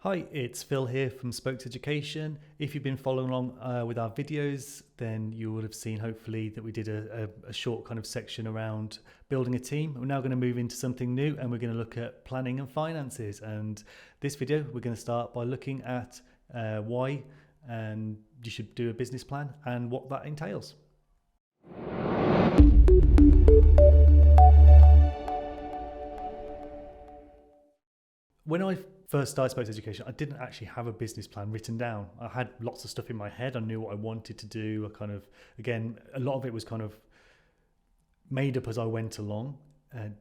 Hi, it's Phil here from Spokes Education. If you've been following along with our videos, then you would have seen hopefully that we did a short kind of section around building a team. We're now going to move into something new and we're going to look at planning and finances. And this video, we're going to start by looking at why and you should do a business plan and what that entails. When I first started Spokes Education, I didn't actually have a business plan written down. I had lots of stuff in my head. I knew what I wanted to do. Again, a lot of it was kind of made up as I went along.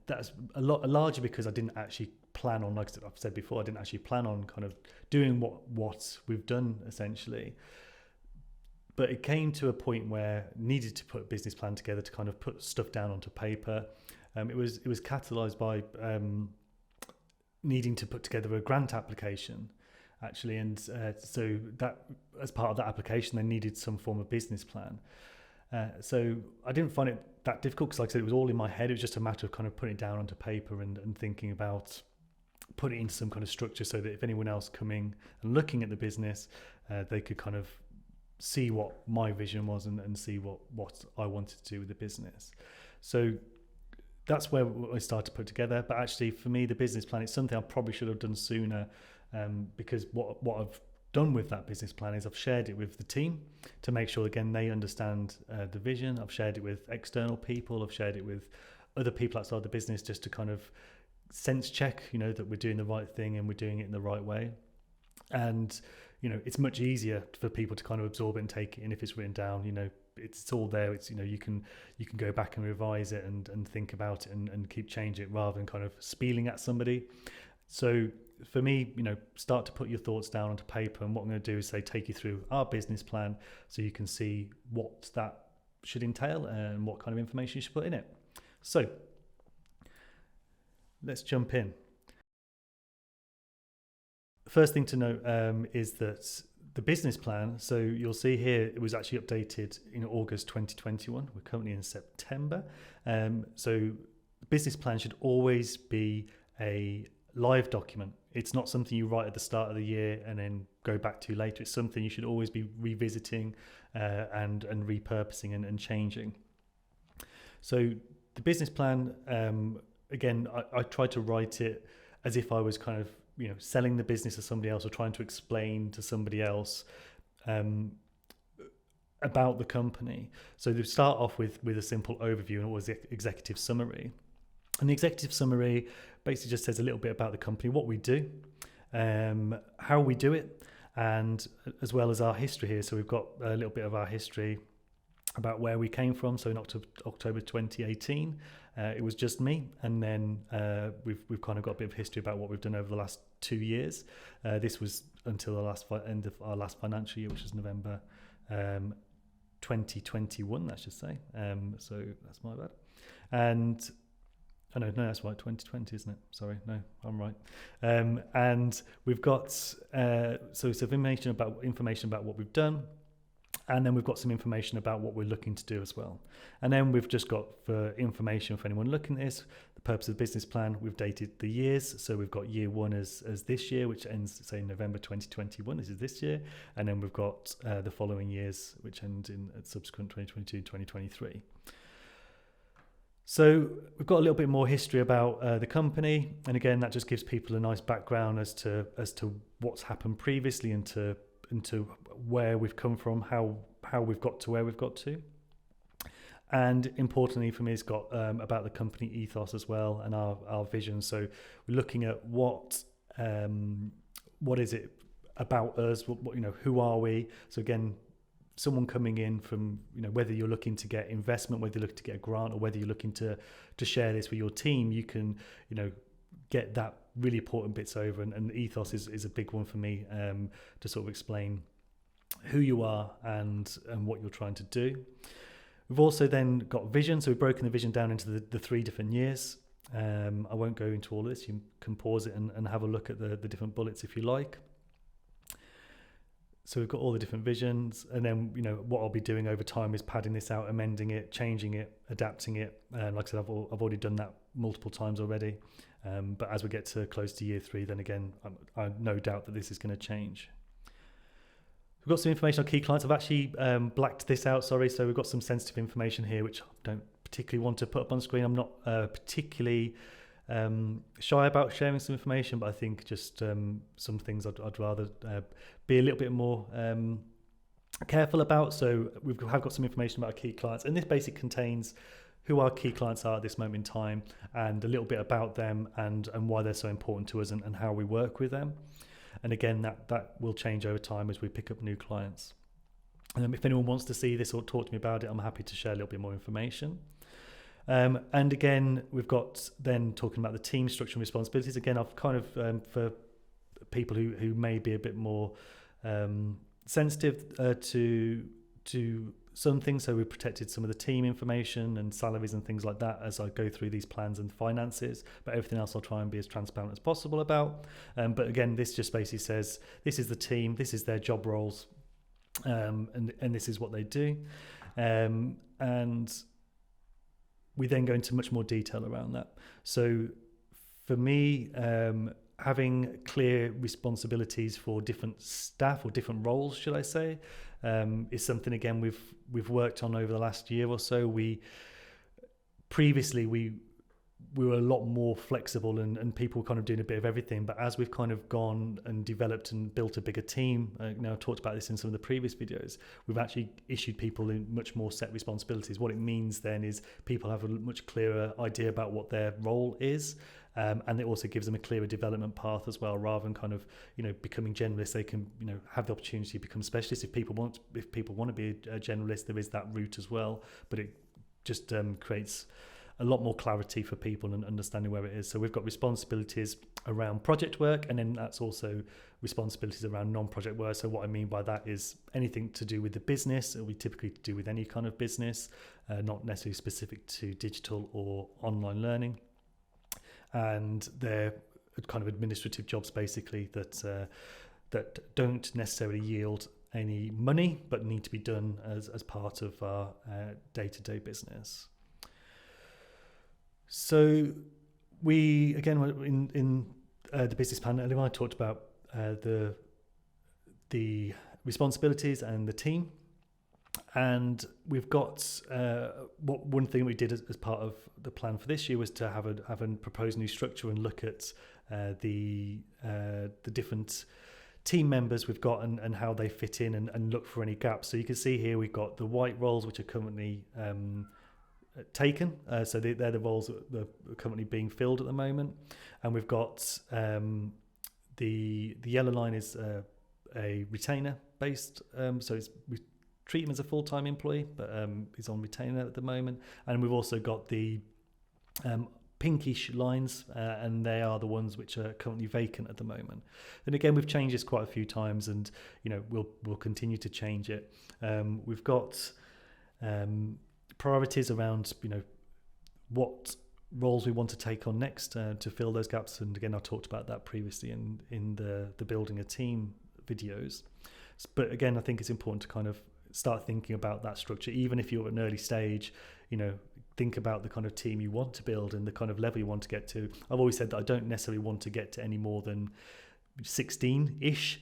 That's largely because I didn't actually plan on, like I've said before, I didn't actually plan on kind of doing what we've done essentially. But it came to a point where I needed to put a business plan together to kind of put stuff down onto paper. It was catalysed by needing to put together a grant application actually, and so that as part of that application they needed some form of business plan. So I didn't find it that difficult because, like I said, it was all in my head. It was just a matter of kind of putting it down onto paper and thinking about putting it into some kind of structure so that if anyone else coming and looking at the business, they could kind of see what my vision was and see what I wanted to do with the business. So that's where I started to put together. But actually, for me, the business plan is something I probably should have done sooner, because what I've done with that business plan is I've shared it with the team to make sure, again, they understand the vision. I've shared it with external people. I've shared it with other people outside the business just to kind of sense check, that we're doing the right thing and we're doing it in the right way. And, it's much easier for people to kind of absorb it and take it in if it's written down. It's all there. It's, you can go back and revise it and think about it and keep changing it rather than kind of spieling at somebody. So for me, start to put your thoughts down onto paper. And what I'm going to do is take you through our business plan so you can see what that should entail and what kind of information you should put in it. So let's jump in. First thing to note is that the business plan, so you'll see here, it was actually updated in August 2021. We're currently in September. So the business plan should always be a live document. It's not something you write at the start of the year and then go back to later. It's something you should always be revisiting and repurposing and changing. So the business plan, again, I tried to write it as if I was kind of selling the business to somebody else or trying to explain to somebody else about the company. So to start off with a simple overview, and it was the executive summary. And the executive summary basically just says a little bit about the company, what we do, how we do it, and as well as our history here. So we've got a little bit of our history about where we came from. So in October 2018, it was just me, and then we've kind of got a bit of history about what we've done over the last 2 years. This was until the end of our last financial year, which is November 2021, I should say. So that's my bad. And no, that's right, 2020, isn't it? Sorry, no, I'm right. And we've got some information about what we've done. And then we've got some information about what we're looking to do as well. And then we've just got, for information for anyone looking at this, the purpose of the business plan, we've dated the years. So we've got year one as this year, which ends, say, November 2021. This is this year. And then we've got the following years, which end in subsequent 2022, 2023. So we've got a little bit more history about the company. And again, that just gives people a nice background as to what's happened previously into where we've come from, how we've got to where we've got to. And importantly for me, it's got about the company ethos as well and our vision. So we're looking at what is it about us, who are we? So again, someone coming in from, whether you're looking to get investment, whether you're looking to get a grant, or whether you're looking to share this with your team, you can, get that really important bits over, and the ethos is a big one for me, to sort of explain who you are and what you're trying to do. We've also then got vision, so we've broken the vision down into the 3 different years. I won't go into all this. You can pause it and have a look at the different bullets if you like. So we've got all the different visions, and then what I'll be doing over time is padding this out, amending it, changing it, adapting it. Like I said, I've already done that multiple times already. But as we get to close to year 3, then again, I no doubt that this is going to change. We've got some information on key clients. I've actually blacked this out, sorry. So we've got some sensitive information here, which I don't particularly want to put up on screen. I'm not particularly shy about sharing some information, but I think just some things I'd rather be a little bit more careful about. So have got some information about our key clients, and this basically contains who our key clients are at this moment in time, and a little bit about them and why they're so important to us, and how we work with them. And again, that will change over time as we pick up new clients. If anyone wants to see this or talk to me about it, I'm happy to share a little bit more information. And again, we've got then talking about the team structure and responsibilities. Again, I've kind of, for people who may be a bit more sensitive to some things, so we've protected some of the team information and salaries and things like that as I go through these plans and finances, but everything else I'll try and be as transparent as possible about. But again, this just basically says this is the team, this is their job roles, and this is what they do. And we then go into much more detail around that. So for me, having clear responsibilities for different staff or different roles, should I say, is something again we've worked on over the last year or so. Previously we were a lot more flexible and people were kind of doing a bit of everything, but as we've kind of gone and developed and built a bigger team, I talked about this in some of the previous videos, we've actually issued people in much more set responsibilities. What it means then is people have a much clearer idea about what their role is, and it also gives them a clearer development path as well. Rather than kind of becoming generalists, they can have the opportunity to become specialists. If people want to be a generalist, there is that route as well, but it just creates a lot more clarity for people and understanding where it is. So we've got responsibilities around project work, and then that's also responsibilities around non-project work. So what I mean by that is anything to do with the business. It'll be typically to do with any kind of business, not necessarily specific to digital or online learning. And they're kind of administrative jobs basically that don't necessarily yield any money, but need to be done as part of our day-to-day business. So we, again, in the business plan, earlier I talked about the responsibilities and the team. And we've got one thing we did as part of the plan for this year was to have a proposed new structure and look at the different team members we've got and how they fit in and look for any gaps. So you can see here we've got the white roles which are currently taken, so they're the roles that are currently being filled at the moment, and we've got the yellow line is a retainer based, so we treat him as a full-time employee, but he's on retainer at the moment. And we've also got the pinkish lines, and they are the ones which are currently vacant at the moment. And again, we've changed this quite a few times, and we'll continue to change it. We've got priorities around what roles we want to take on next to fill those gaps. And again, I talked about that previously in the building a team videos. But again, I think it's important to kind of start thinking about that structure, even if you're at an early stage. Think about the kind of team you want to build and the kind of level you want to get to. I've always said that I don't necessarily want to get to any more than 16-ish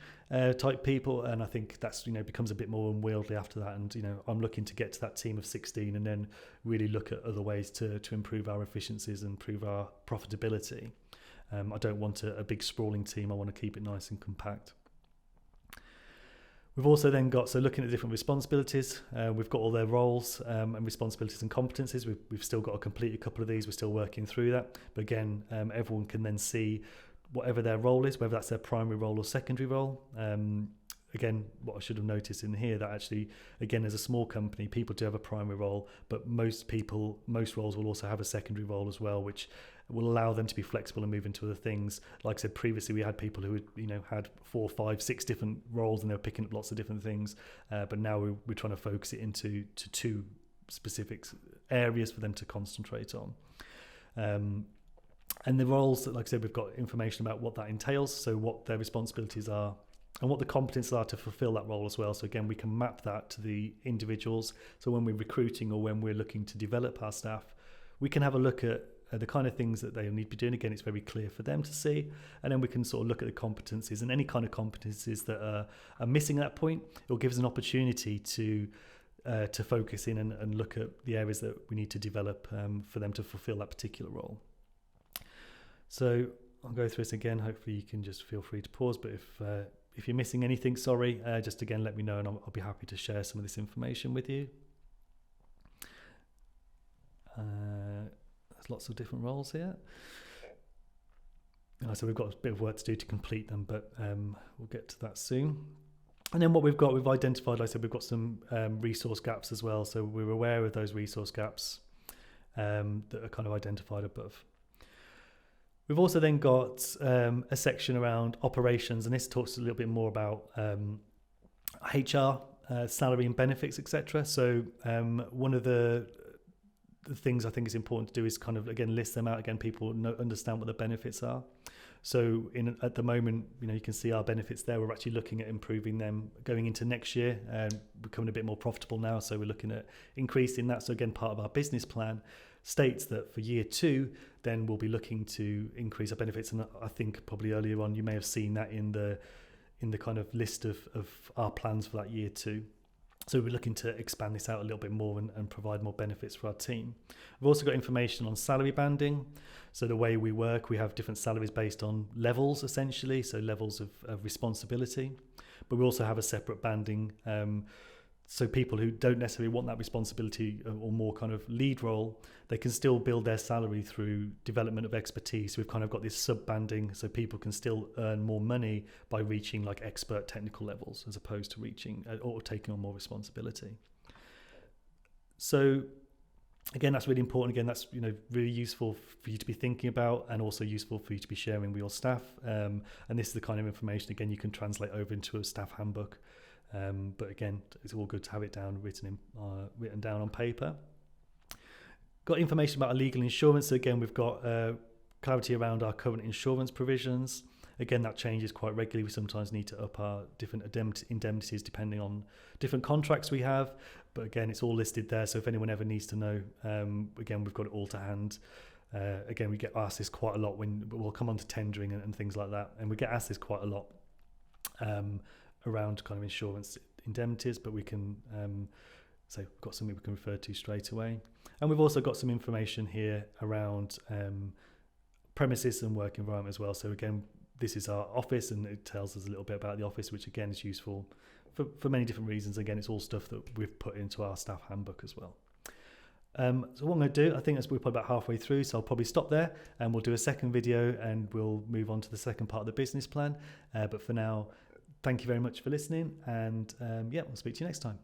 type people, and I think that's becomes a bit more unwieldy after that. And I'm looking to get to that team of 16 and then really look at other ways to improve our efficiencies and improve our profitability. I don't want a big sprawling team. I want to keep it nice and compact. We've also then got, so looking at different responsibilities, we've got all their roles and responsibilities and competencies. We've still got to complete a couple of these. We're still working through that. But again, everyone can then see whatever their role is, whether that's their primary role or secondary role. Again, what I should have noticed in here, that actually, again, as a small company, people do have a primary role, but most roles will also have a secondary role as well, which will allow them to be flexible and move into other things. Like I said previously, we had people who had 4, 5, 6 different roles and they were picking up lots of different things. But now we're trying to focus it into 2 specific areas for them to concentrate on. And the roles, like I said, we've got information about what that entails, so what their responsibilities are and what the competencies are to fulfill that role as well. So again, we can map that to the individuals. So when we're recruiting or when we're looking to develop our staff, we can have a look at the kind of things that they need to be doing. Again, it's very clear for them to see, and then we can sort of look at the competencies, and any kind of competencies that are missing at that point. It will give us an opportunity to focus in and look at the areas that we need to develop for them to fulfill that particular role. So I'll go through this again. Hopefully you can just feel free to pause, but if you're missing anything, sorry, just again let me know, and I'll be happy to share some of this information with you. There's lots of different roles here. So we've got a bit of work to do to complete them, but we'll get to that soon. And then what we've identified, like I said, we've got some resource gaps as well. So we're aware of those resource gaps that are kind of identified above. We've also then got a section around operations, and this talks a little bit more about HR, salary and benefits, etc. So one of the things I think is important to do is kind of, again, list them out. Again, people understand what the benefits are. So at the moment, you can see our benefits there. We're actually looking at improving them going into next year, becoming a bit more profitable now. So we're looking at increasing that. So again, part of our business plan states that for year 2, then we'll be looking to increase our benefits. And I think probably earlier on, you may have seen that in the kind of list of our plans for that year 2. So we're looking to expand this out a little bit more and provide more benefits for our team. We've also got information on salary banding. So the way we work, we have different salaries based on levels, essentially, so levels of responsibility. But we also have a separate banding. So people who don't necessarily want that responsibility or more kind of lead role, they can still build their salary through development of expertise. We've kind of got this sub-banding, so people can still earn more money by reaching like expert technical levels as opposed to reaching or taking on more responsibility. So again, that's really important. Again, that's really useful for you to be thinking about, and also useful for you to be sharing with your staff. And this is the kind of information, again, you can translate over into a staff handbook. But again, it's all good to have it down, written down on paper. Got information about our legal insurance. So again, we've got clarity around our current insurance provisions. Again, that changes quite regularly. We sometimes need to up our different indemnities depending on different contracts we have. But again, it's all listed there. So if anyone ever needs to know, again, we've got it all to hand. Again, we get asked this quite a lot when we'll come on to tendering and things like that. And we get asked this quite a lot around kind of insurance indemnities, but we can so we've got something we can refer to straight away. And we've also got some information here around premises and work environment as well. So again, this is our office, and it tells us a little bit about the office, which again is useful for many different reasons. Again, it's all stuff that we've put into our staff handbook as well. So what I'm going to do, I think we're probably about halfway through, so I'll probably stop there and we'll do a second video and we'll move on to the second part of the business plan. But for now, thank you very much for listening, and we'll speak to you next time.